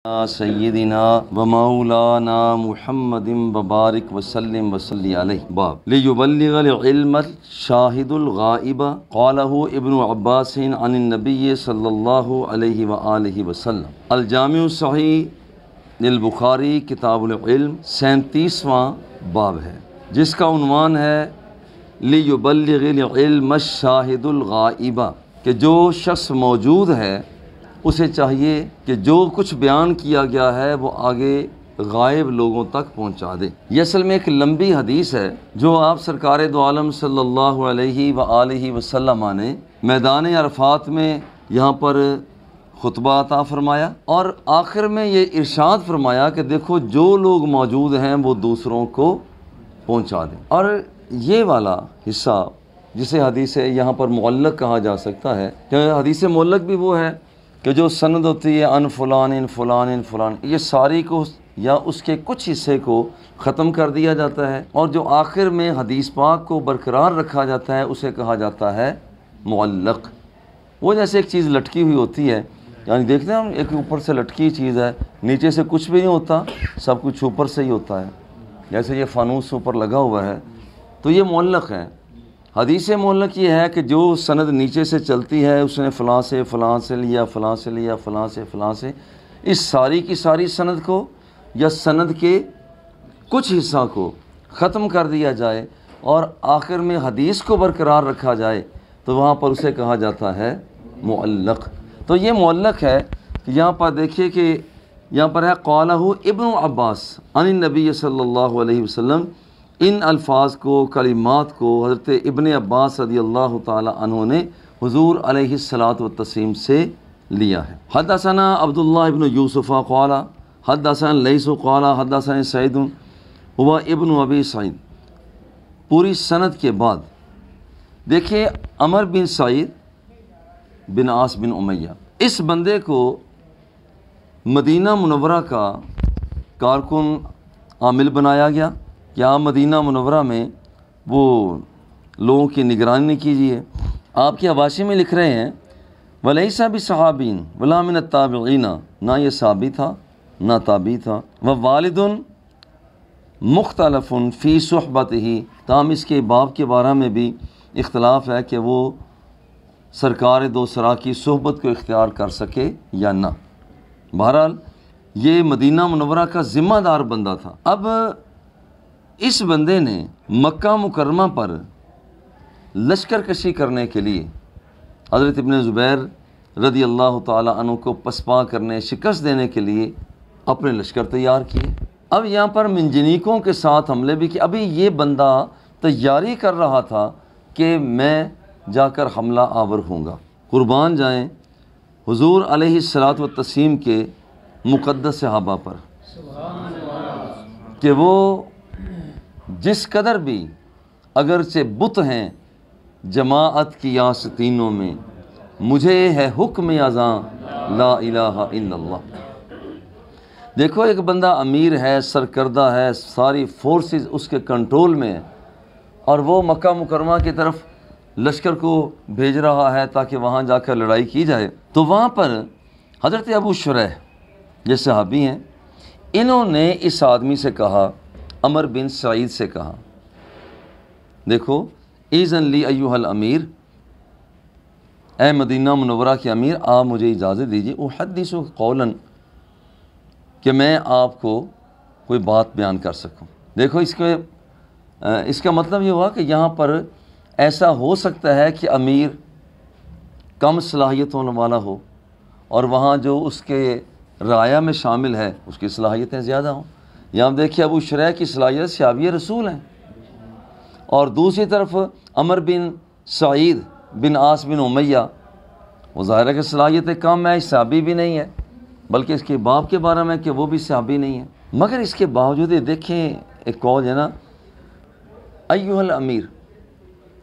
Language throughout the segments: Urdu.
سیدنا و مولانا محمد وبارک وسلم وصلی علیہ باب لیبلغ العلم الشاہد الغائب قالہ ابن عباس عن النبی صلی اللہ علیہ وآلہ وسلم۔ الجامع الصحیح للبخاری کتاب العلم 37واں باب ہے، جس کا عنوان ہے لیبلغ العلم الشاہد الغائب، کہ جو شخص موجود ہے اسے چاہیے کہ جو کچھ بیان کیا گیا ہے وہ آگے غائب لوگوں تک پہنچا دے۔ یہ اصل میں ایک لمبی حدیث ہے جو آپ سرکار دو عالم صلی اللہ علیہ وآلہ وسلم نے میدان عرفات میں یہاں پر خطبہ عطا فرمایا، اور آخر میں یہ ارشاد فرمایا کہ دیکھو جو لوگ موجود ہیں وہ دوسروں کو پہنچا دیں۔ اور یہ والا حصہ جسے حدیث یہاں پر معلق کہا جا سکتا ہے، کہ حدیث معلق بھی وہ ہے کہ جو سند ہوتی ہے ان فلان ان فلان ان فلان، یہ ساری کو یا اس کے کچھ حصے کو ختم کر دیا جاتا ہے، اور جو آخر میں حدیث پاک کو برقرار رکھا جاتا ہے اسے کہا جاتا ہے معلق۔ وہ جیسے ایک چیز لٹکی ہوئی ہوتی ہے، یعنی دیکھتے ہیں ہم ایک اوپر سے لٹکی چیز ہے، نیچے سے کچھ بھی نہیں ہوتا، سب کچھ اوپر سے ہی ہوتا ہے، جیسے یہ فانوس اوپر لگا ہوا ہے، تو یہ معلق ہے۔ حدیث معلق یہ ہے کہ جو سند نیچے سے چلتی ہے، اس نے فلاں سے فلاں سے لیا، فلاں سے لیا، فلاں سے فلاں سے، اس ساری کی ساری سند کو یا سند کے کچھ حصہ کو ختم کر دیا جائے اور آخر میں حدیث کو برقرار رکھا جائے تو وہاں پر اسے کہا جاتا ہے معلق۔ تو یہ معلق ہے۔ یہاں پر دیکھیے کہ یہاں پر ہے قالہ ابن عباس عن النبی صلی اللہ علیہ وسلم، ان الفاظ کو، کلمات کو حضرت ابن عباس رضی اللہ تعالی عنہ نے حضور علیہ الصلاۃ والتسلیم سے لیا ہے۔ حدثنا عبداللہ ابن یوسف قال حدثنا لیث قال حدثنا سعید هو ابن ابی سعید۔ پوری سند کے بعد دیکھیں عمر بن سعید بن عاص بن امیہ، اس بندے کو مدینہ منورہ کا کارکن عامل بنایا گیا کہ آپ مدینہ منورہ میں وہ لوگوں کی نگرانی کیجیے۔ آپ کے حواشی میں لکھ رہے ہیں وَلَيْسَ بِصَحَابِيٍ وَلَا مِنَ التَّابِعِينَ، نہ یہ صحابی تھا نہ تابعی تھا، وَوَالِدٌ مُخْتَلَفٌ فِي صُحْبَتِهِ، تاہم اس کے باپ کے بارے میں بھی اختلاف ہے کہ وہ سرکار دو سرا کی صحبت کو اختیار کر سکے یا نہ۔ بہرحال یہ مدینہ منورہ کا ذمہ دار بندہ تھا۔ اب اس بندے نے مکہ مکرمہ پر لشکر کشی کرنے کے لیے حضرت ابن زبیر رضی اللہ تعالی عنہ کو پسپا کرنے، شکست دینے کے لیے اپنے لشکر تیار کیے۔ اب یہاں پر منجنیکوں کے ساتھ حملے بھی کیے۔ ابھی یہ بندہ تیاری کر رہا تھا کہ میں جا کر حملہ آور ہوں گا۔ قربان جائیں حضور علیہ الصلاۃ والتسلیم کے مقدس صحابہ پر کہ وہ جس قدر بھی اگرچہ بت ہیں جماعت کی آستینوں میں، مجھے ہے حکم اذاں لا الہ الا اللہ۔ دیکھو ایک بندہ امیر ہے، سرکردہ ہے، ساری فورسز اس کے کنٹرول میں ہے، اور وہ مکہ مکرمہ کی طرف لشکر کو بھیج رہا ہے تاکہ وہاں جا کر لڑائی کی جائے۔ تو وہاں پر حضرت ابو شریح یہ صحابی ہیں، انہوں نے اس آدمی سے کہا، عمر بن سعید سے کہا، دیکھو اذن لی ایھا الامیر، اے مدینہ منورہ کے امیر، آپ مجھے اجازت دیجیے، احدث قولا، کہ میں آپ کو کوئی بات بیان کر سکوں۔ دیکھو اس کا مطلب یہ ہوا کہ یہاں پر ایسا ہو سکتا ہے کہ امیر کم صلاحیتوں والا ہو اور وہاں جو اس کے رعایا میں شامل ہے اس کی صلاحیتیں زیادہ ہوں۔ یہاں دیکھیے ابو شریح کی صلاحیت صحابی رسول ہیں، اور دوسری طرف عمر بن سعید بن عاص بن امیہ، وہ ظاہر ہے کہ صلاحیت کم ہے، صحابی بھی نہیں ہے، بلکہ اس کے باپ کے بارے میں کہ وہ بھی صحابی نہیں ہے۔ مگر اس کے باوجود دیکھیں ایک قول ہے نا، ایھا الامیر،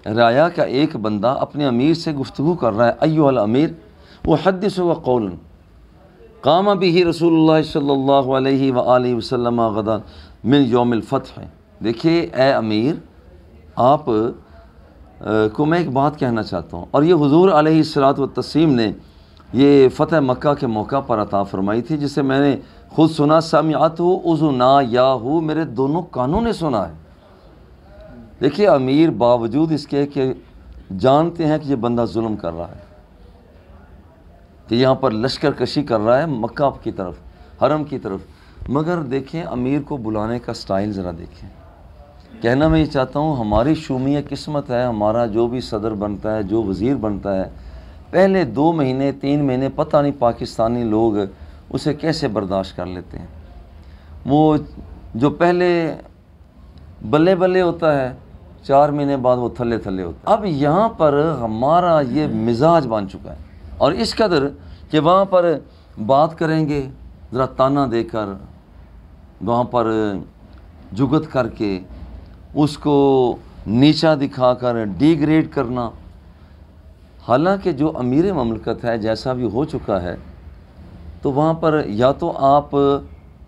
رعایا کا ایک بندہ اپنے امیر سے گفتگو کر رہا ہے، ایھا الامیر احدثک قولا قام به رسول اللہ صلی اللہ علیہ وآلہ وسلم غدا من یوم الفتح۔ دیکھیے اے امیر، آپ کو میں ایک بات کہنا چاہتا ہوں، اور یہ حضور علیہ الصلاۃ والتسلیم نے یہ فتح مکہ کے موقع پر عطا فرمائی تھی، جسے میں نے خود سنا، سمعتہ اذنایاہ، میرے دونوں کانوں نے سنا ہے۔ دیکھیے امیر باوجود اس کے کہ جانتے ہیں کہ یہ بندہ ظلم کر رہا ہے، کہ یہاں پر لشکر کشی کر رہا ہے مکہ کی طرف، حرم کی طرف، مگر دیکھیں امیر کو بلانے کا سٹائل ذرا دیکھیں۔ کہنا میں یہ چاہتا ہوں ہماری شومیہ قسمت ہے، ہمارا جو بھی صدر بنتا ہے، جو وزیر بنتا ہے، پہلے 2 مہینے 3 مہینے پتہ نہیں پاکستانی لوگ اسے کیسے برداشت کر لیتے ہیں۔ وہ جو پہلے بلے بلے ہوتا ہے 4 مہینے بعد وہ تھلے تھلے ہوتا ہے۔ اب یہاں پر ہمارا یہ مزاج بن چکا ہے، اور اس قدر کہ وہاں پر بات کریں گے ذرا تانا دے کر، وہاں پر جگت کر کے، اس کو نیچا دکھا کر ڈیگریڈ کرنا۔ حالانکہ جو امیر مملکت ہے جیسا بھی ہو چکا ہے، تو وہاں پر یا تو آپ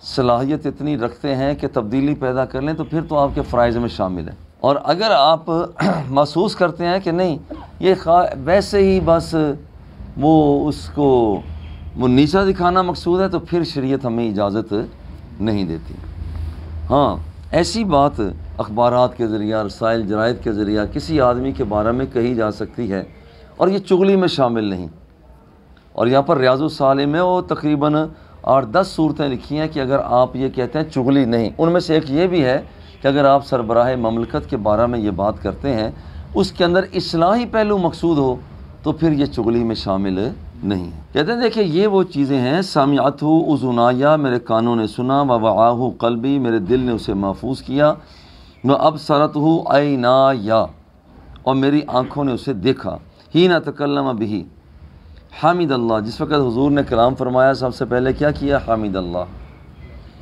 صلاحیت اتنی رکھتے ہیں کہ تبدیلی پیدا کر لیں، تو پھر تو آپ کے فرائض میں شامل ہے، اور اگر آپ محسوس کرتے ہیں کہ نہیں یہ ویسے ہی بس وہ اس کو وہ نیچا دکھانا مقصود ہے، تو پھر شریعت ہمیں اجازت نہیں دیتی۔ ہاں ایسی بات اخبارات کے ذریعہ، رسائل جرائد کے ذریعہ کسی آدمی کے بارے میں کہی جا سکتی ہے، اور یہ چغلی میں شامل نہیں۔ اور یہاں پر ریاض الصالحین میں وہ تقریباً 8-10 صورتیں لکھی ہیں کہ اگر آپ یہ کہتے ہیں چغلی نہیں، ان میں سے ایک یہ بھی ہے کہ اگر آپ سربراہ مملکت کے بارے میں یہ بات کرتے ہیں، اس کے اندر اصلاحی پہلو مقصود ہو، تو پھر یہ چغلی میں شامل نہیں ہے۔ کہتے ہیں دیکھیں یہ وہ چیزیں ہیں، سمعتہ اذنایا، میرے کانوں نے سنا، ووعاہ قلبی، میرے دل نے اسے محفوظ کیا، وابصرتہ عینایا، اور میری آنکھوں نے اسے دیکھا، حین تکلم بہ، حامد اللہ، جس وقت حضور نے کلام فرمایا سب سے پہلے کیا کیا؟ حامد اللہ،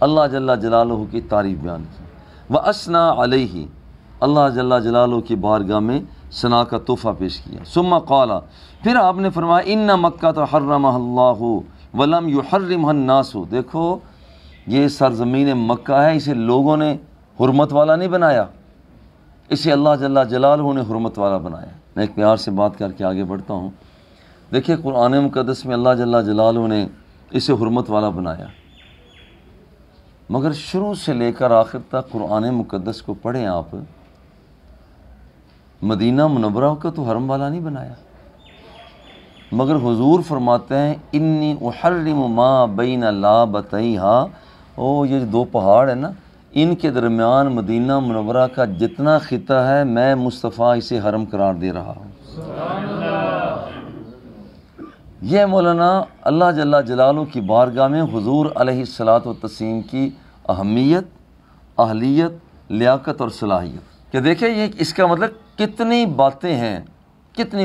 اللہ جل جلالہ کی تعریف بیان کی، واثنى علیہ، اللہ جل جلالہ کی بارگاہ میں ثنا کا تحفہ پیش کیا، ثم قال، پھر آپ نے فرمایا ان مکہ حرمہ اللہ ولم یحرمها الناس، دیکھو یہ سرزمین مکہ ہے، اسے لوگوں نے حرمت والا نہیں بنایا، اسے اللہ جل جلالہ نے حرمت والا بنایا۔ میں ایک پیار سے بات کر کے آگے بڑھتا ہوں۔ دیکھیں قرآن مقدس میں اللہ جل جلالہ نے اسے حرمت والا بنایا، مگر شروع سے لے کر آخر تک قرآن مقدس کو پڑھیں آپ، مدینہ منورہ کو تو حرم والا نہیں بنایا، مگر حضور فرماتے ہیں انی احرم ما بین لابتیہا، یہ 2 پہاڑ ہیں نا، ان کے درمیان مدینہ منورہ کا جتنا خطہ ہے میں مصطفیٰ اسے حرم قرار دے رہا ہوں۔ یہ مولانا اللہ جل جلالہ کی بارگاہ میں حضور علیہ الصلاۃ والتسلیم کی اہمیت، اہلیت، لیاقت اور صلاحیت، کہ دیکھیں یہ اس کا مطلب کتنی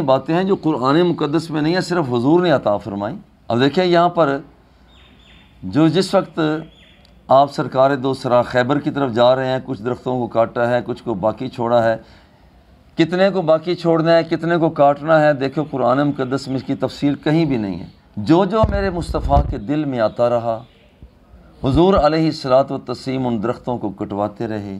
باتیں ہیں جو قرآن مقدس میں نہیں ہے، صرف حضور نے عطا فرمائی۔ اب دیکھیں یہاں پر جس وقت آپ سرکار دو سرا خیبر کی طرف جا رہے ہیں، کچھ درختوں کو کاٹا ہے، کچھ کو باقی چھوڑا ہے، کتنے کو باقی چھوڑنا ہے، کتنے کو کاٹنا ہے، دیکھو قرآن مقدس میں اس کی تفصیل کہیں بھی نہیں ہے۔ جو میرے مصطفیٰ کے دل میں آتا رہا، حضور علیہ الصلاۃ والتسلیم ان درختوں کو کٹواتے رہے،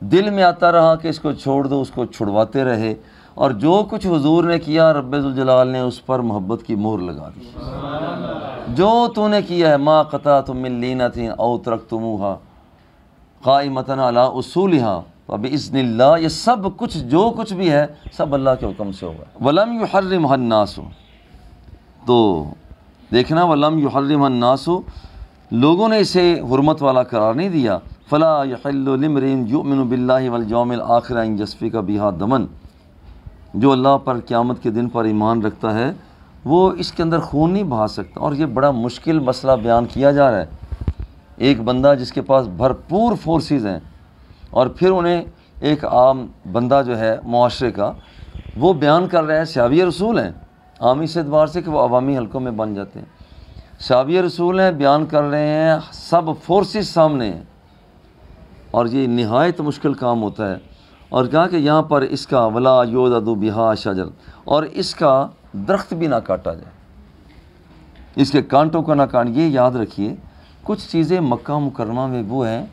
دل میں آتا رہا کہ اس کو چھوڑ دو، اس کو چھڑواتے رہے، اور جو کچھ حضور نے کیا رب ذوالجلال نے اس پر محبت کی مہر لگا دی۔ جو تو نے کیا ہے، ما قطعتم من لینۃ او ترکتموها قائمۃ علی اصولها فباذن اللہ، یہ سب کچھ جو کچھ بھی ہے سب اللہ کے حکم سے ہوگا۔ ولم یحرمها الناس، تو دیکھنا ولم یحرمها الناس، لوگوں نے اسے حرمت والا قرار نہیں دیا۔ فلا یحل لامرئ یؤمن باللہ والیوم الآخر ان یسفک بها دما، جو اللہ پر قیامت کے دن پر ایمان رکھتا ہے وہ اس کے اندر خون نہیں بہا سکتا۔ اور یہ بڑا مشکل مسئلہ بیان کیا جا رہا ہے۔ ایک بندہ جس کے پاس بھرپور فورسز ہیں، اور پھر انہیں ایک عام بندہ جو ہے معاشرے کا وہ بیان کر رہا ہے، صحابی رسول ہیں، عام اس اعتبار سے کہ وہ عوامی حلقوں میں بن جاتے ہیں، صحابی رسول ہیں، بیان کر رہے ہیں، سب فورسز سامنے ہیں، اور یہ نہایت مشکل کام ہوتا ہے۔ اور کہا کہ یہاں پر اس کا ولا یودد بہا شجر، اور اس کا درخت بھی نہ کاٹا جائے، اس کے کانٹوں کا نہ کاٹ۔ یہ یاد رکھیے کچھ چیزیں مکہ مکرمہ میں وہ ہیں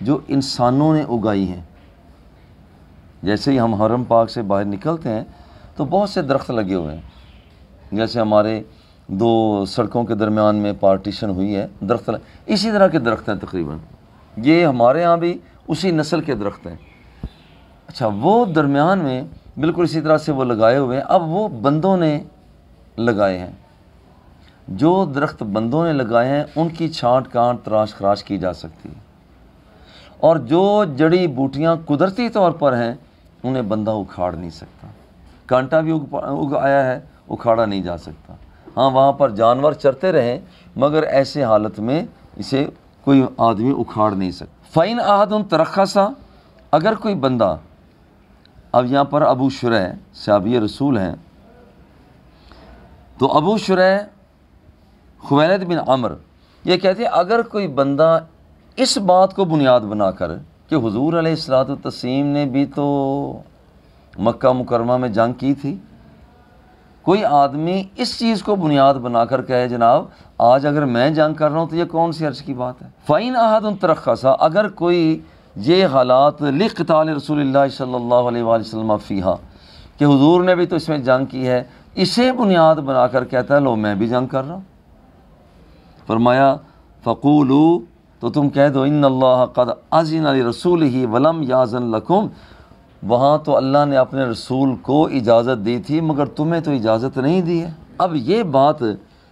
جو انسانوں نے اگائی ہیں۔ جیسے ہی ہم حرم پاک سے باہر نکلتے ہیں تو بہت سے درخت لگے ہوئے ہیں، جیسے ہمارے دو سڑکوں کے درمیان میں پارٹیشن ہوئی ہے، درخت اسی طرح کے درخت ہیں تقریباً، یہ ہمارے ہاں بھی اسی نسل کے درخت ہیں۔ اچھا، وہ درمیان میں بالکل اسی طرح سے وہ لگائے ہوئے ہیں، اب وہ بندوں نے لگائے ہیں۔ جو درخت بندوں نے لگائے ہیں ان کی چھانٹ کانٹ تراش خراش کی جا سکتی ہے، اور جو جڑی بوٹیاں قدرتی طور پر ہیں انہیں بندہ اکھاڑ نہیں سکتا۔ کانٹا بھی اگ آیا ہے، اکھاڑا نہیں جا سکتا۔ ہاں، وہاں پر جانور چرتے رہیں مگر ایسے حالت میں اسے کوئی آدمی اکھاڑ نہیں سکتا۔ فَإِنْ أَحَدٌ تَرَخَّصَ، اگر کوئی بندہ، اب یہاں پر ابو شریح صحابی رسول ہیں، تو ابو شریح خویلد بن عمرو یہ کہتے ہیں اگر کوئی بندہ اس بات کو بنیاد بنا کر کہ حضور علیہ الصلوۃ والتسلیم نے بھی تو مکہ مکرمہ میں جنگ کی تھی، کوئی آدمی اس چیز کو بنیاد بنا کر کہے جناب آج اگر میں جنگ کر رہا ہوں تو یہ کون سی عرض کی بات ہے۔ فَإِنْ أَحَدٌ تَرَخَّصَ، اگر کوئی یہ حالات لِقِتَالِ رسول اللہ صلی اللہ علیہ وآلہ وسلم فیہا کہ حضور نے بھی تو اس میں جنگ کی ہے، اسے بنیاد بنا کر کہتا ہے لو میں بھی جنگ کر رہا ہوں، فرمایا فَقُولُوا، تو تم کہہ دو ان اللہ قد اذن لرسولہ ولم یاذن لکم، وہاں تو اللہ نے اپنے رسول کو اجازت دی تھی مگر تمہیں تو اجازت نہیں دی ہے۔ اب یہ بات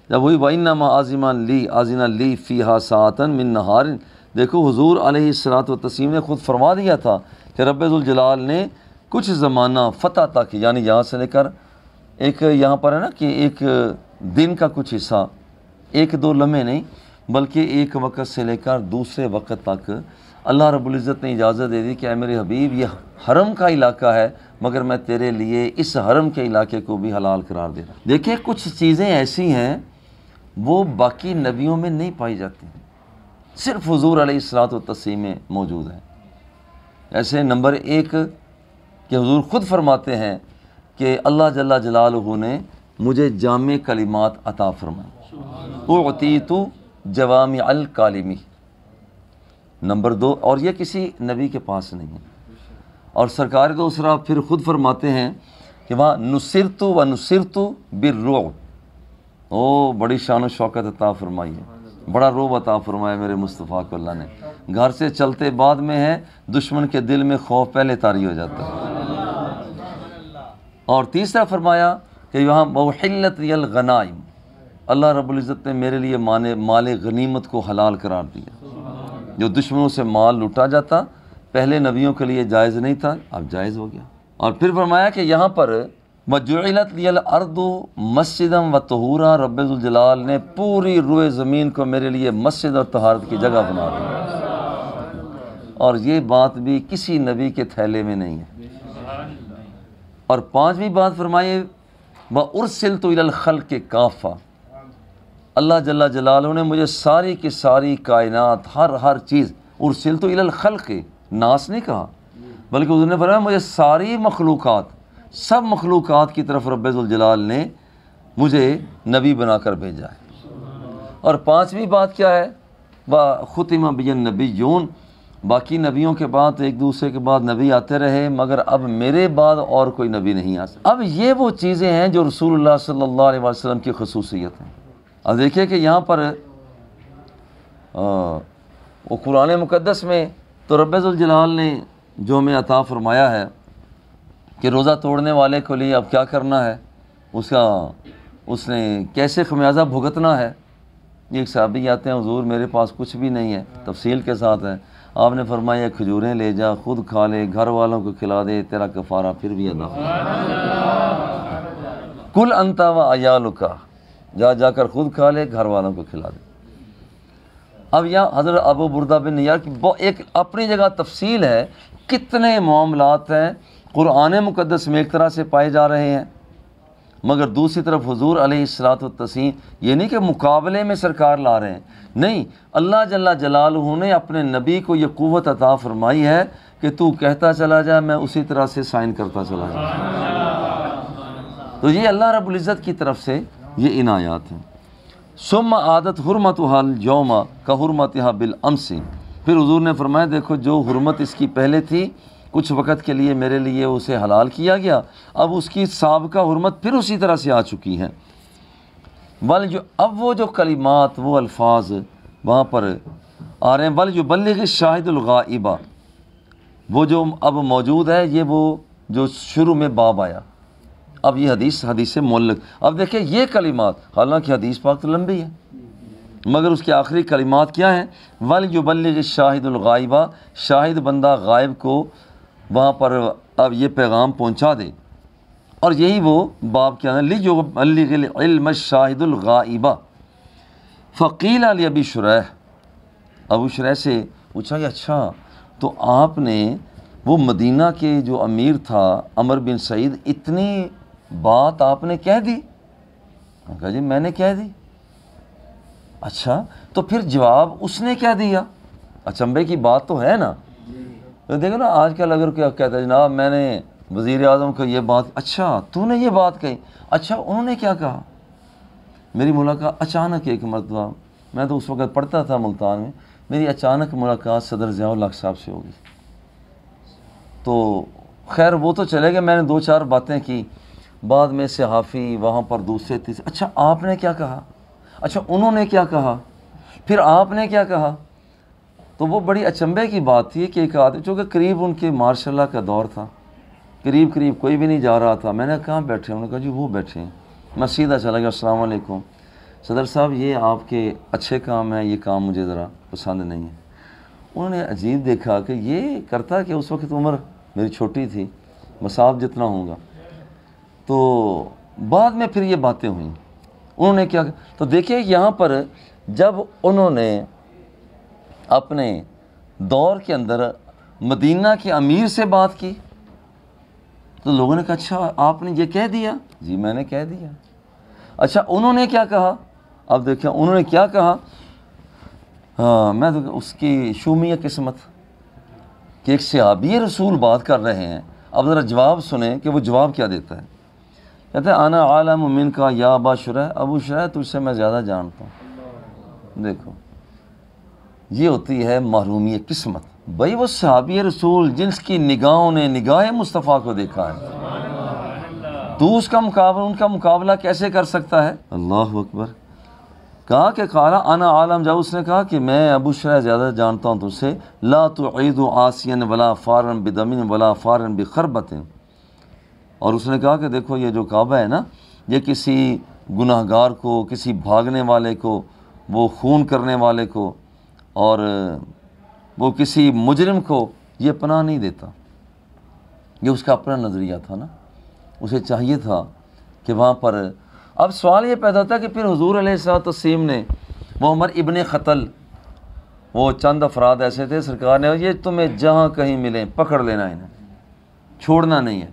جب ہوئی وَإِنَّمَا أَذِنَ لِي فِيهَا سَاعَةً مِّن نَّهَارٍ، دیکھو حضور علیہ الصلوۃ والتسلیم نے خود فرما دیا تھا کہ رب ذوالجلال نے کچھ زمانہ فتح تک، یعنی یہاں سے لے کر ایک یہاں پر ہے نا کہ ایک دن کا کچھ حصہ، ایک دو لمحے نہیں بلکہ ایک وقت سے لے کر دوسرے وقت تک اللہ رب العزت نے اجازت دے دی کہ اے میرے حبیب یہ حرم کا علاقہ ہے مگر میں تیرے لیے اس حرم کے علاقے کو بھی حلال قرار دے رہا ہوں۔ دیکھیں کچھ چیزیں ایسی ہیں وہ باقی نبیوں میں نہیں پائی جاتی، صرف حضور علیہ الصلوۃ والتسلیم میں موجود ہیں۔ ایسے نمبر ایک کہ حضور خود فرماتے ہیں کہ اللہ جل جلالہ نے مجھے جامع کلمات عطا فرمائے، اعطیت جوامع الکالمی۔ نمبر دو، اور یہ کسی نبی کے پاس نہیں ہے۔ اور سرکار دوسرا پھر خود فرماتے ہیں کہ وہاں نصرت و نصرت بالرعب، او بڑی شان و شوکت عطا فرمائی ہے، بڑا رعب عطا فرمایا میرے مصطفیٰ کو اللہ نے، گھر سے چلتے بعد میں ہے دشمن کے دل میں خوف پہلے طاری ہو جاتا ہے۔ اور تیسرا فرمایا کہ یہاں وحلت لی الغنائم، اللہ رب العزت نے میرے لیے مال غنیمت کو حلال قرار دیا، جو دشمنوں سے مال لوٹا جاتا پہلے نبیوں کے لیے جائز نہیں تھا اب جائز ہو گیا۔ اور پھر فرمایا کہ یہاں پر وَجُعِلَتْ لِيَ الْأَرْضُ مَسْجِدًا وَطَهُورًا، رب الجلال نے پوری روئے زمین کو میرے لیے مسجد اور طہارت کی جگہ بنا دیا، اور یہ بات بھی کسی نبی کے تھیلے میں نہیں ہے۔ اور پانچویں بات فرمائے وَأُرْسِلْتُ إِلَى الْخَلْقِ كَافَّةً، اللہ جل جلالہ نے مجھے ساری کی ساری کائنات ہر چیز، ارسلت الی الخلق، ناس نہیں کہا بلکہ حضور نے فرمایا مجھے ساری مخلوقات، سب مخلوقات کی طرف رب ذوالجلال نے مجھے نبی بنا کر بھیجا ہے۔ اور پانچویں بات کیا ہے؟ وَخُتِمَ بِيَ النَّبِيُّونَ، باقی نبیوں کے بعد ایک دوسرے کے بعد نبی آتے رہے مگر اب میرے بعد اور کوئی نبی نہیں آ سکتا۔ اب یہ وہ چیزیں ہیں جو رسول اللہ صلی اللہ علیہ وسلم کی خصوصیت ہیں۔ اب دیکھیں کہ یہاں پر وہ قرآن مقدس میں تو رب ذوالجلال نے جو ہمیں عطا فرمایا ہے کہ روزہ توڑنے والے کو لیے اب کیا کرنا ہے، اس نے کیسے خمیازہ بھگتنا ہے۔ ایک صحابی آتے ہیں حضور میرے پاس کچھ بھی نہیں ہے، تفصیل کے ساتھ ہے، آپ نے فرمایا کھجوریں لے جا، خود کھا لے، گھر والوں کو کھلا دے، تیرا کفارہ پھر بھی ادا ہو۔ کل انت و عیالک، جا کر خود کھا لے، گھر والوں کو کھلا دے۔ اب یہاں حضرت ابو بردہ بن نیار کی ایک اپنی جگہ تفصیل ہے، کتنے معاملات ہیں قرآن مقدس میں ایک طرح سے پائے جا رہے ہیں مگر دوسری طرف حضور علیہ الصلوۃ والتسلیم یہ نہیں کہ مقابلے میں سرکار لا رہے ہیں، نہیں، اللہ جل جلالہ نے اپنے نبی کو یہ قوت عطا فرمائی ہے کہ تو کہتا چلا جا میں اسی طرح سے سائن کرتا چلا جاؤں۔ تو یہ اللہ رب العزت کی طرف سے یہ عنایات ہیں۔ ثم عادت حرمتها اليوم كحرمتها بالامس، پھر حضور نے فرمایا دیکھو جو حرمت اس کی پہلے تھی کچھ وقت کے لیے میرے لیے اسے حلال کیا گیا، اب اس کی سابقہ حرمت پھر اسی طرح سے آ چکی ہے۔ اب وہ جو کلمات، وہ الفاظ وہاں پر آ رہے ہیں، وَلْيُبَلِّغِ الشَّاهِدُ الْغَائِبَ، وہ جو اب موجود ہے، یہ وہ جو شروع میں باب آیا، اب یہ حدیث معلق. اب دیکھیں یہ کلمات، حالانکہ حدیث پاک تو لمبی ہے مگر اس کے آخری کلمات کیا ہیں؟ وَلْيُبَلِّغِ الشَّاهِدُ الْغَائِبَ، شاہد بندہ غائب کو وہاں پر اب یہ پیغام پہنچا دے. اور یہی وہ باب کیا ہے، لِيُبَلِّغِ الْعِلْمَ الشَّاهِدُ الْغَائِبَ. فَقِيلَ لِأَبِي شُرَيْحٍ، ابو شریح سے پوچھا کہ اچھا تو آپ نے وہ مدینہ کے جو امیر تھا عمر بن سعید، اتنی بات آپ نے کہہ دی؟ کہا جی میں نے کہہ دی. اچھا تو پھر جواب اس نے کیا دیا؟ اچنبے کی بات تو ہے نا. تو دیکھو نا آج کل اگر کیا کہتا ہے جناب میں نے وزیر اعظم کو یہ بات، اچھا تو نے یہ بات کہی، اچھا انہوں نے کیا کہا؟ میری ملاقات اچانک ایک مرتبہ، میں تو اس وقت پڑھتا تھا ملتان میں، میری اچانک ملاقات صدر ضیاء الحق صاحب سے ہوگی. تو خیر وہ تو چلے گئے، میں نے 2-4 باتیں کی، بعد میں صحافی وہاں پر دوسرے تیسرے، اچھا آپ نے کیا کہا، اچھا انہوں نے کیا کہا، پھر آپ نے کیا کہا. تو وہ بڑی اچنبے کی بات تھی کہ ایک آدمی، چونکہ قریب ان کے مارشاء اللہ کا دور تھا، قریب کوئی بھی نہیں جا رہا تھا. میں نے کہاں بیٹھے؟ انہوں نے کہا جی وہ بیٹھے ہیں. میں سیدھا چلا گیا، السلام علیکم صدر صاحب، یہ آپ کے اچھے کام ہیں، یہ کام مجھے ذرا پسند نہیں ہے. انہوں نے عجیب دیکھا کہ یہ کرتا کہ اس وقت عمر میری چھوٹی تھی، مساف جتنا ہوں گا. تو بعد میں پھر یہ باتیں ہوئیں، انہوں نے کیا. تو دیکھیں یہاں پر جب انہوں نے اپنے دور کے اندر مدینہ کے امیر سے بات کی تو لوگوں نے کہا اچھا آپ نے یہ کہہ دیا؟ جی میں نے کہہ دیا. اچھا انہوں نے کیا کہا؟ اب دیکھیں انہوں نے کیا کہا. ہاں میں تو اس کی شومیہ قسمت کہ ایک صحابی رسول بات کر رہے ہیں. اب ذرا جواب سنیں کہ وہ جواب کیا دیتا ہے. کہتے ہیں انا عالم من کا یا ابا شریح، ابو شریح تجھ سے میں زیادہ جانتا ہوں. دیکھو یہ ہوتی ہے محرومی قسمت. بھائی وہ صحابی رسول جنس کی نگاہوں نے نگاہ مصطفیٰ کو دیکھا ہے، تو اس کا مقابلہ، ان کا مقابلہ کیسے کر سکتا ہے؟ اللہ اکبر. کہا کہ قال انا عالم، جب اس نے کہا کہ میں ابو شریح زیادہ جانتا ہوں تجھ سے، لا تعید عاصیا ولا فارا بدم ولا فارا بخربۃ. اور اس نے کہا کہ دیکھو یہ جو کعبہ ہے نا، یہ کسی گناہ گار کو، کسی بھاگنے والے کو، وہ خون کرنے والے کو، اور وہ کسی مجرم کو یہ پناہ نہیں دیتا. یہ اس کا اپنا نظریہ تھا نا. اسے چاہیے تھا کہ وہاں پر، اب سوال یہ پیدا ہوتا ہے کہ پھر حضور علیہ الصلوۃ والتسلیم نے وہ عمر ابن خطل، وہ چند افراد ایسے تھے، سرکار نے یہ تمہیں جہاں کہیں ملیں پکڑ لینا، انہیں چھوڑنا نہیں ہے.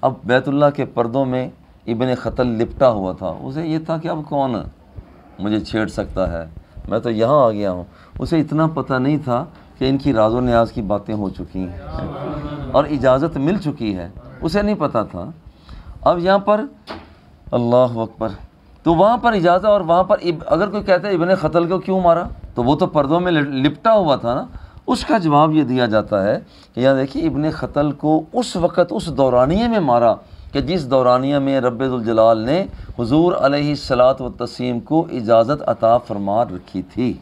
اب بیت اللہ کے پردوں میں ابن خطل لپٹا ہوا تھا. اسے یہ تھا کہ اب کون مجھے چھیڑ سکتا ہے، میں تو یہاں آ گیا ہوں. اسے اتنا پتہ نہیں تھا کہ ان کی راز و نیاز کی باتیں ہو چکی ہیں اور اجازت مل چکی ہے، اسے نہیں پتہ تھا. اب یہاں پر اللہ اکبر، تو وہاں پر اجازت، اور وہاں پر اگر کوئی کہتا ہے ابن خطل کو کیوں مارا، تو وہ تو پردوں میں لپٹا ہوا تھا نا. اس کا جواب یہ دیا جاتا ہے کہ یہاں دیکھیے ابن خطل کو اس وقت اس دورانیے میں مارا کہ جس دورانیہ میں رب ذوالجلال نے حضور علیہ الصلوۃ والتسلیم کو اجازت عطا فرما رکھی تھی.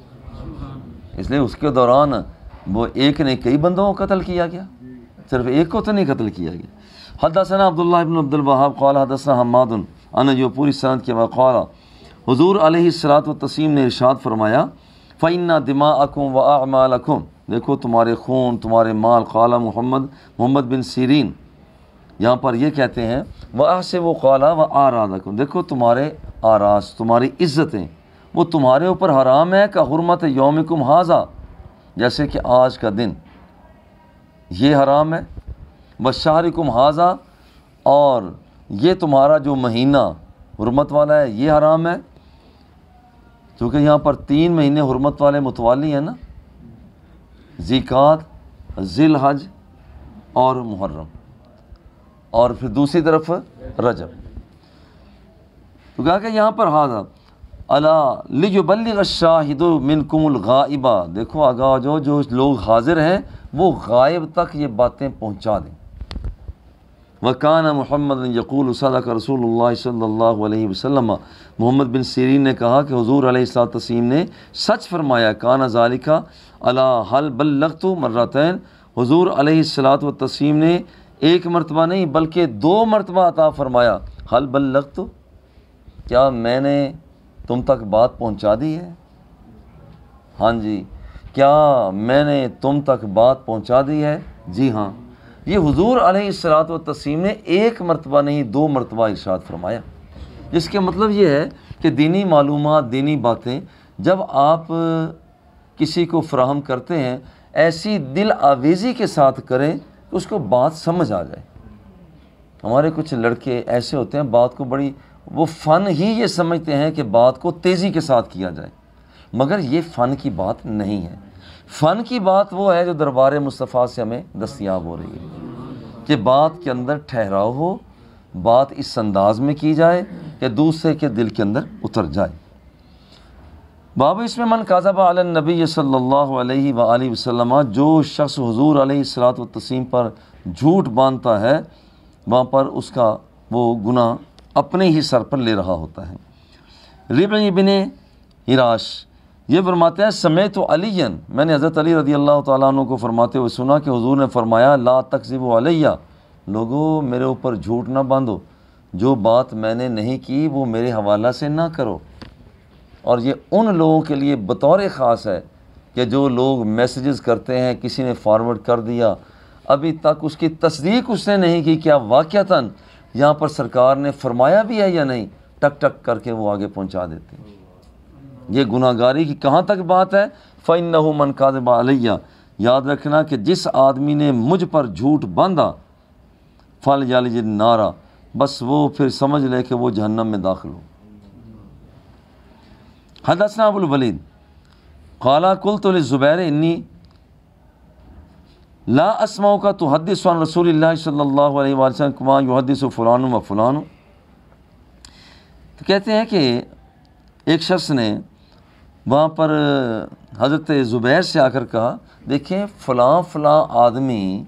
اس لیے اس کے دوران وہ ایک نے کئی بندوں کو قتل کیا گیا، صرف ایک کو تو نہیں قتل کیا گیا. حدثنا عبداللہ ابن عبد الوہاب قال حدثنا حماد ان جو پوری سند کے قال حضور علیہ الصلوۃ والتسلیم نے ارشاد فرمایا فإن دماءکم وأعمالکم، دیکھو تمہارے خون، تمہارے مال. قال محمد بن سیرین یہاں پر یہ کہتے ہیں وَأَحْسِبُ قَالَ وَآرَادَكُمْ، دیکھو تمہارے آراز، تمہاری عزتیں، وہ تمہارے اوپر حرام ہے کہ حرمت یومکم ھذا، جیسے کہ آج کا دن یہ حرام ہے. وشہرکم ھذا، اور یہ تمہارا جو مہینہ حرمت والا ہے یہ حرام ہے. کیونکہ یہاں پر 3 مہینے حرمت والے متوالی ہیں نا، ذیقعد، ذی الحج اور محرم، اور پھر دوسری طرف رجب. تو کہا کہ یہاں پر ھذا الا لیبلغ الشاہد منکم الغائب، دیکھو آگاہ جو لوگ حاضر ہیں وہ غائب تک یہ باتیں پہنچا دیں. وکان محمد یقول صدق رسول اللہ صلی اللہ علیہ وسلم، محمد بن سیرین نے کہا کہ حضور علیہ الصلوۃ والتسلیم نے سچ فرمایا، کان ذالک علی حل بلغت مرتین، حضور علیہ الصلوۃ والتسلیم نے ایک مرتبہ نہیں بلکہ 2 مرتبہ عطا فرمایا، حل بلغت، کیا میں نے تم تک بات پہنچا دی ہے؟ ہاں جی، کیا میں نے تم تک بات پہنچا دی ہے؟ جی ہاں۔ یہ حضور علیہ الصلوۃ والتسلیم نے 1 مرتبہ نہیں 2 مرتبہ ارشاد فرمایا، جس کے مطلب یہ ہے کہ دینی معلومات، دینی باتیں جب آپ کسی کو فراہم کرتے ہیں ایسی دل آویزی کے ساتھ کریں کہ اس کو بات سمجھ آ جائے۔ ہمارے کچھ لڑکے ایسے ہوتے ہیں بات کو بڑی، وہ فن ہی یہ سمجھتے ہیں کہ بات کو تیزی کے ساتھ کیا جائے، مگر یہ فن کی بات نہیں ہے۔ فن کی بات وہ ہے جو دربار مصطفیٰ سے ہمیں دستیاب ہو رہی ہے، کہ بات کے اندر ٹھہراؤ ہو، بات اس انداز میں کی جائے کہ دوسرے کے دل کے اندر اتر جائے۔ باب اس میں من کذب علی النبی صلی اللہ علیہ وآلہ وسلم، جو شخص حضور علیہ الصلوۃ والتسلیم پر جھوٹ باندھتا ہے وہاں پر اس کا وہ گناہ اپنے ہی سر پر لے رہا ہوتا ہے۔ ربعی بن حراش یہ فرماتے ہیں سمیعت علی، میں نے حضرت علی رضی اللہ تعالیٰ عنہ کو فرماتے ہوئے سنا کہ حضور نے فرمایا لا تکذبوا علیہ، لوگو میرے اوپر جھوٹ نہ باندھو، جو بات میں نے نہیں کی وہ میرے حوالہ سے نہ کرو۔ اور یہ ان لوگوں کے لیے بطور خاص ہے کہ جو لوگ میسیجز کرتے ہیں، کسی نے فارورڈ کر دیا، ابھی تک اس کی تصدیق اس نے نہیں کی کیا واقعتاً یہاں پر سرکار نے فرمایا بھی ہے یا نہیں، ٹک ٹک کر کے وہ آگے پہنچا دیتے ہیں۔ یہ گناہ گاری کی کہاں تک بات ہے؟ فَإِنَّهُ مَنْ كَذَبَ عَلَيَّ، یاد رکھنا کہ جس آدمی نے مجھ پر جھوٹ باندھا فَلْيَلْجِ النَّارَ، بس وہ پھر سمجھ لے کہ وہ جہنم میں داخل ہو۔ حدثنا ابو الولید قال قلت للزبیر انی لا اسمعك تحدث عن رسول اللہ صلی اللہ علیہ وسلم كما يحدث فلان و فلان، تو کہتے ہیں کہ ایک شخص نے وہاں پر حضرت زبیر سے آ کر کہا دیکھیں فلاں فلاں آدمی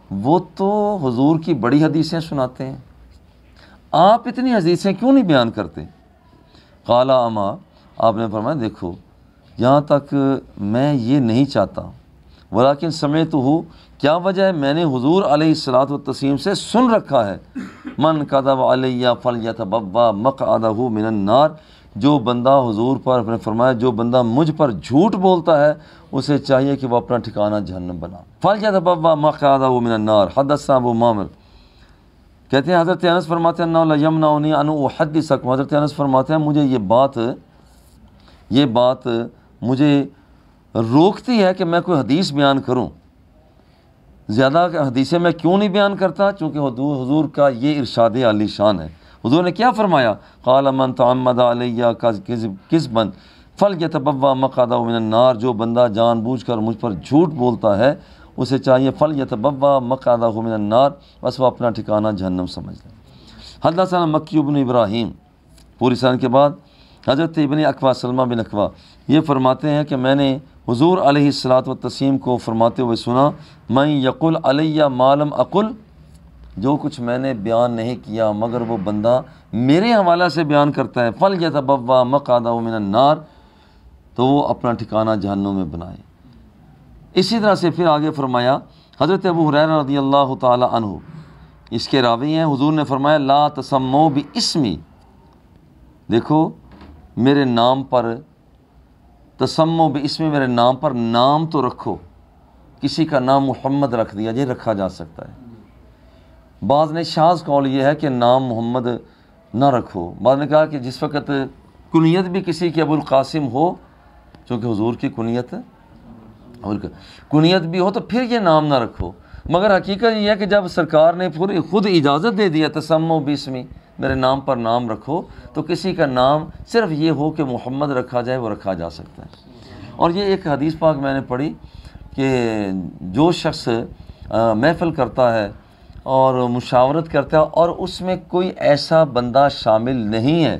وہ تو حضور کی بڑی حدیثیں سناتے ہیں، آپ اتنی حدیثیں کیوں نہیں بیان کرتے؟ قال اما، آپ نے فرمایا دیکھو یہاں تک میں یہ نہیں چاہتا، ولیکن سمعتہ، کیا وجہ ہے؟ میں نے حضور علیہ الصلوۃ والتسلیم سے سن رکھا ہے من کذب علیہ فلیتبوأ مقعدہ من النار، جو بندہ حضور پر اپنے فرمایا جو بندہ مجھ پر جھوٹ بولتا ہے اسے چاہیے کہ وہ اپنا ٹھکانہ جہنم بنا۔ فلیتبوأ مقعدہ من النار۔ حدثنا ابو معمر کہتے ہیں حضرت انس فرماتے ہیں انہ لا یمنعنی ان احدثکم، حضرت انس فرماتے ہیں مجھے یہ بات مجھے روکتی ہے کہ میں کوئی حدیث بیان کروں، زیادہ حدیثیں میں کیوں نہیں بیان کرتا؟ چونکہ حضور کا یہ ارشاد عالی شان ہے۔ حضور نے کیا فرمایا؟ قال من تعمد علیہ کذبا فلیتبوأ مقعدہ من النار، جو بندہ جان بوجھ کر مجھ پر جھوٹ بولتا ہے اسے چاہیے فلیتبوأ مقعدہ من النار، بس وہ اپنا ٹھکانہ جہنم سمجھ لے۔ حدثنا مکی بن ابراہیم، پوری سند کے بعد حضرت ابن اکوا سلمہ بن اکوا یہ فرماتے ہیں کہ میں نے حضور علیہ الصلوۃ والتسلیم کو فرماتے ہوئے سنا من یقل علیہ ما لم اقل، جو کچھ میں نے بیان نہیں کیا مگر وہ بندہ میرے حوالہ سے بیان کرتا ہے فلیتبوأ مقعدہ من النار، تو وہ اپنا ٹھکانہ جہنم میں بنائے۔ اسی طرح سے پھر آگے فرمایا حضرت ابو ہریرہ رضی اللہ تعالی عنہ، اس کے راوی ہیں، حضور نے فرمایا لا تسموا باسمی، دیکھو میرے نام پر، تسموا باسمی، میرے نام پر نام تو رکھو، کسی کا نام محمد رکھ دیا یہ رکھا جا سکتا ہے، بعض نے شاذ قول یہ ہے کہ نام محمد نہ رکھو، بعض نے کہا کہ جس وقت کنیت بھی کسی کی ابو القاسم ہو، چونکہ حضور کی کنیت بھی ہو تو پھر یہ نام نہ رکھو، مگر حقیقت یہ ہے کہ جب سرکار نے خود اجازت دے دیا تسموا باسمی، میرے نام پر نام رکھو، تو کسی کا نام صرف یہ ہو کہ محمد رکھا جائے وہ رکھا جا سکتا ہے۔ اور یہ ایک حدیث پاک میں نے پڑھی کہ جو شخص محفل کرتا ہے اور مشاورت کرتا ہے اور اس میں کوئی ایسا بندہ شامل نہیں ہے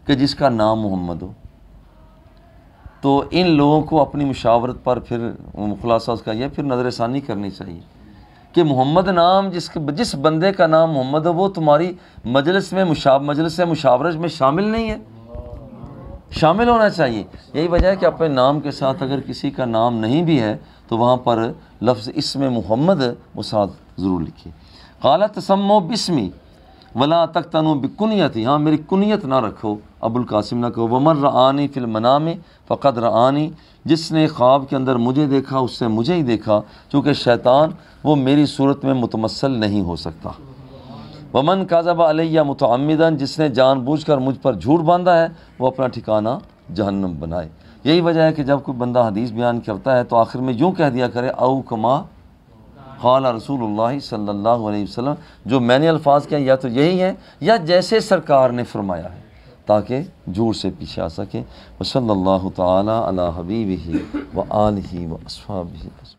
کہ جس کا نام محمد ہو، تو ان لوگوں کو اپنی مشاورت پر پھر خلاصہ اس کا یہ پھر نظر ثانی کرنی چاہیے کہ محمد نام جس بندے کا نام محمد ہے وہ تمہاری مجلس مشاورت میں شامل نہیں ہے، شامل ہونا چاہیے۔ یہی وجہ ہے کہ اپنے نام کے ساتھ اگر کسی کا نام نہیں بھی ہے تو وہاں پر لفظ اسم محمد وہ ساتھ ضرور لکھیے۔ قال تسموا باسمی ولا تقتنوا بکنیتی، ہاں میری کنیت نہ رکھو، ابو القاسم نہ کہو۔ ومن رآنی فی المنام فقد رآنی، جس نے خواب کے اندر مجھے دیکھا اس سے مجھے ہی دیکھا، چونکہ شیطان وہ میری صورت میں متمثل نہیں ہو سکتا۔ ومن کذب علیہ متعمدا، جس نے جان بوجھ کر مجھ پر جھوٹ باندھا ہے وہ اپنا ٹھکانہ جہنم بنائے۔ یہی وجہ ہے کہ جب کوئی بندہ حدیث بیان کرتا ہے تو آخر میں یوں کہہ دیا کرے او کما قال رسول اللہ صلی اللہ علیہ وسلم، جو میں نے الفاظ کیا یا تو یہی ہے یا جیسے سرکار نے فرمایا ہے، تاکہ جھوٹ سے پیچھے آ سکے۔ وصلی اللہ تعالی علی حبیبہ و آلہ و اصحابہ۔